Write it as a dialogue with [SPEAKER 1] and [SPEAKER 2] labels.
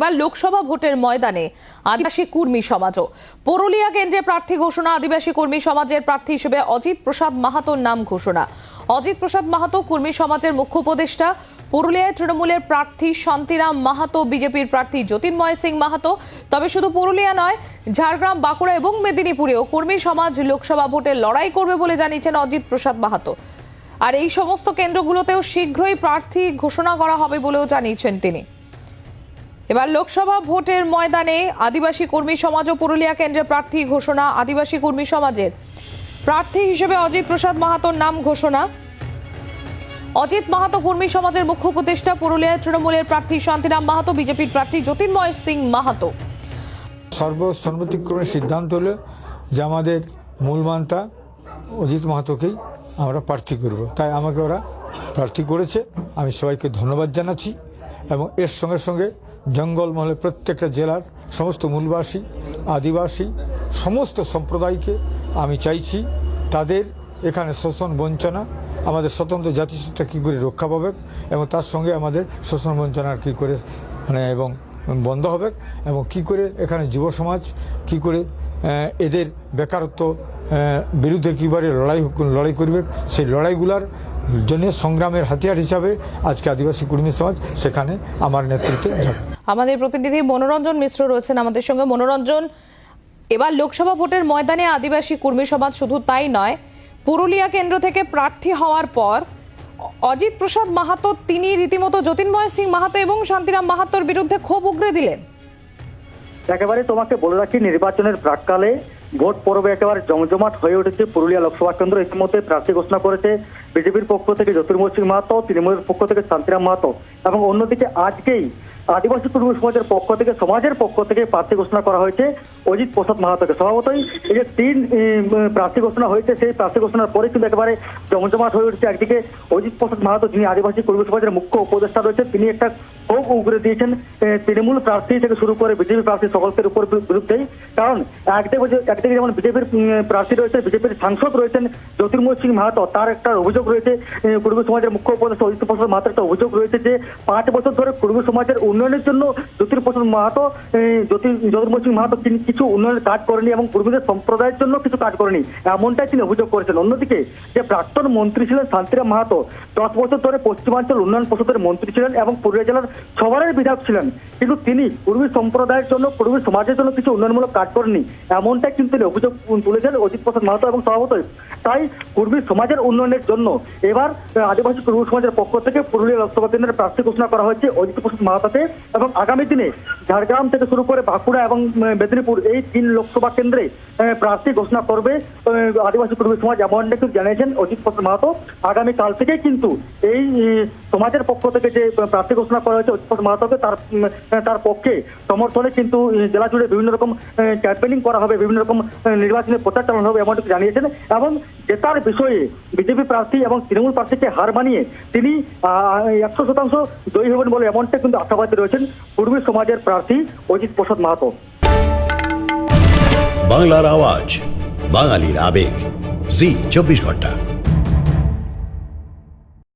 [SPEAKER 1] এবার লোকসভা ভোটের ময়দানে আদিবাসী কর্মী সমাজও। পুরুলিয়া কেন্দ্রে প্রার্থী ঘোষণা। আদিবাসী কর্মী সমাজের প্রার্থী হিসেবে অজিত প্রসাদ মাহাতোর নাম ঘোষণা। অজিত প্রসাদ মাহাতো কর্মী সমাজের মুখ্য উপদেষ্টা। পুরুলিয়ায় তৃণমূলের প্রার্থী শান্তিরাম মাহাতো, বিজেপির প্রার্থী জ্যোতির্ময় সিং মাহাতো। তবে শুধু পুরুলিয়া নয়, ঝাড়গ্রাম, বাঁকুড়া এবং মেদিনীপুরেও কর্মী সমাজ লোকসভা ভোটে লড়াই করবে বলে জানিয়েছেন অজিত প্রসাদ মাহাতো। আর এই সমস্ত কেন্দ্রগুলোতেও শীঘ্রই প্রার্থী ঘোষণা করা হবে বলেও জানিয়েছেন তিনি। এবার লোকসভা ভোটের ময়দানে আদিবাসী কর্মী সমাজ ও পুরুলিয়া কেন্দ্রের প্রার্থী ঘোষণা। আদিবাসী কর্মী সমাজের প্রার্থী হিসেবে অজিত প্রসাদ মাহাতোর নাম ঘোষণা। অজিত মাহাতো কর্মী সমাজের মুখ্য উপদেষ্টা। পুরুলিয়ায় তৃণমূলের প্রার্থী শান্তিরাম মাহাতো, বিজেপির প্রার্থী জ্যোতির্ময় সিং মাহাতো।
[SPEAKER 2] সর্বসম্মতিক্রমে সিদ্ধান্ত হলো যে আমাদের মূল মান্তা অজিত মাহাতোকেই আমরা প্রার্থী করব। তাই আমাকে ওরা প্রার্থী করেছে, আমি সবাইকে ধন্যবাদ জানাচ্ছি। এবং এর সঙ্গে সঙ্গে জঙ্গলমহলে প্রত্যেকটা জেলার সমস্ত মূলবাসী, আদিবাসী সমস্ত সম্প্রদায়কে আমি চাইছি তাদের এখানে শোষণ বঞ্চনা, আমাদের স্বতন্ত্র জাতিসত্তা কী করে রক্ষা পাবে এবং তার সঙ্গে আমাদের শোষণ বঞ্চনার কী করে এবং বন্ধ হবে এবং কি করে এখানে যুব সমাজ কী করে এদের বেকারত্ব বিরুদ্ধে কীভাবে লড়াই করবে, সেই লড়াইগুলার জন্য সংগ্রামের হাতিয়ার হিসাবে আজকে আদিবাসী কর্মী সমাজ সেখানে আমার নেতৃত্বে যাবে।
[SPEAKER 1] আমাদের প্রতিনিধি মনোরঞ্জন মিশ্র রয়েছেন আমাদের সঙ্গে। মনোরঞ্জন, এবার লোকসভা ভোটের ময়দানে আদিবাসী কর্মী সমাজ শুধু তাই নয়, পুরুলিয়া কেন্দ্র থেকে প্রার্থী হওয়ার পর অজিত প্রসাদ মাহাতো তিনি রীতিমতো জ্যোতির্ময় সিং মাহাতো এবং শান্তিরাম মাহাতোর বিরুদ্ধে ক্ষোভ উগরে দিলেন।
[SPEAKER 3] একেবারে তোমাকে বলে রাখি, নির্বাচনের প্রাককালে ভোট পর্বে একেবারে জমজমাট হয়ে উঠেছে পুরুলিয়া লোকসভা কেন্দ্র। ইতিমধ্যে প্রার্থী ঘোষণা করেছে বিজেপির পক্ষ থেকে জ্যোতির্ময় সিং মাহাতো, তৃণমূলের পক্ষ থেকে শান্তিরাম মাহাতো এবং অন্যদিকে আজকেই আদিবাসী কর্মী সমাজের পক্ষ থেকে প্রার্থী ঘোষণা করা হয়েছে অজিত প্রসাদ মাহাতোকে। স্বভাবতই এই যে তিন প্রার্থী ঘোষণা হয়েছে, সেই প্রার্থী ঘোষণার পরে কিন্তু একেবারে জমজমাট হয়ে উঠেছে। একদিকে অজিত প্রসাদ মাহাতো, যিনি আদিবাসী কর্মী সমাজের মুখ্য উপদেষ্টা রয়েছে, তিনি একটা ক্ষোভ উগরে দিয়েছেন তৃণমূল প্রার্থী থেকে শুরু করে বিজেপি প্রার্থী সকলের উপর বিরুদ্ধেই। কারণ একদিকে যেমন বিজেপির প্রার্থী রয়েছে, বিজেপির সাংসদ রয়েছেন জ্যোতির্ময় সিং মাহাতো, তার একটা অভিযোগ রয়েছে কর্মী সমাজের মুখ্য উপদেষ্টা অজিত প্রসাদ মাহাতোর একটা অভিযোগ রয়েছে যে 5 বছর ধরে কর্মী সমাজের উন্নয়নের জন্য জ্যোতির্ময় সিং মাহাতো তিনি কিছু উন্নয়নের কাজ করেনি এবং কর্মীদের সম্প্রদায়ের জন্য কিছু কাজ করেনি, এমনটাই তিনি অভিযোগ করেছেন। অন্যদিকে যে প্রাক্তন মন্ত্রী ছিলেন শান্তিরাম মাহাতো, 10 বছর ধরে পশ্চিমাঞ্চল উন্নয়ন পরিষদের মন্ত্রী ছিলেন এবং পুরুলিয়া জেলার সবারের বিধায়ক ছিলেন, কিন্তু তিনি কর্মী সম্প্রদায়ের জন্য, কর্মী সমাজের জন্য কিছু উন্নয়নমূলক কাজ করেননি, এমনটাই কিন্তু তিনি অভিযোগ তুলেছেন অজিত প্রসাদ মাহাতো। এবং স্বভাবতই তাই কর্মী সমাজের উন্নয়নের জন্য এবার আদিবাসী কর্মী সমাজের পক্ষ থেকে পুরুলিয়া লোকসভা কেন্দ্রের প্রার্থী ঘোষণা করা হয়েছে অজিত প্রসাদ মাহাতোকে। এবং আগামী দিনে ঝাড়গ্রাম থেকে শুরু করে বাঁকুড়া এবং মেদিনীপুর এই 3 লোকসভা কেন্দ্রে প্রার্থী ঘোষণা করবে আদিবাসী কর্মী সমাজ, এমনটা কিন্তু জানিয়েছেন অজিত প্রসাদ মাহাতো। আগামীকাল থেকেই কিন্তু এই সমাজের পক্ষ থেকে যে প্রার্থী ঘোষণা করা হয়েছে অজিত প্রসাদ মাহাতোকে, তার পক্ষে সমর্থনে কিন্তু জেলা জুড়ে বিভিন্ন রকম ক্যাম্পেনিং করা হবে, বিভিন্ন রকম নির্বাচনী প্রচার চালানো হবে, এমনটা জানিয়েছেন। এবং জেতার বিষয়ে বিজেপি প্রার্থী এবং তৃণমূল প্রার্থীকে হার মানিয়ে তিনি 100% জয়ী হবেন বলে এমনটা কিন্তু আশাবাদী রয়েছেন কর্মী সমাজের প্রার্থী অজিত প্রসাদ মাহাতো।
[SPEAKER 4] বাংলার আওয়াজ, বাঙালির আবেগ, জি 24 ঘন্টা।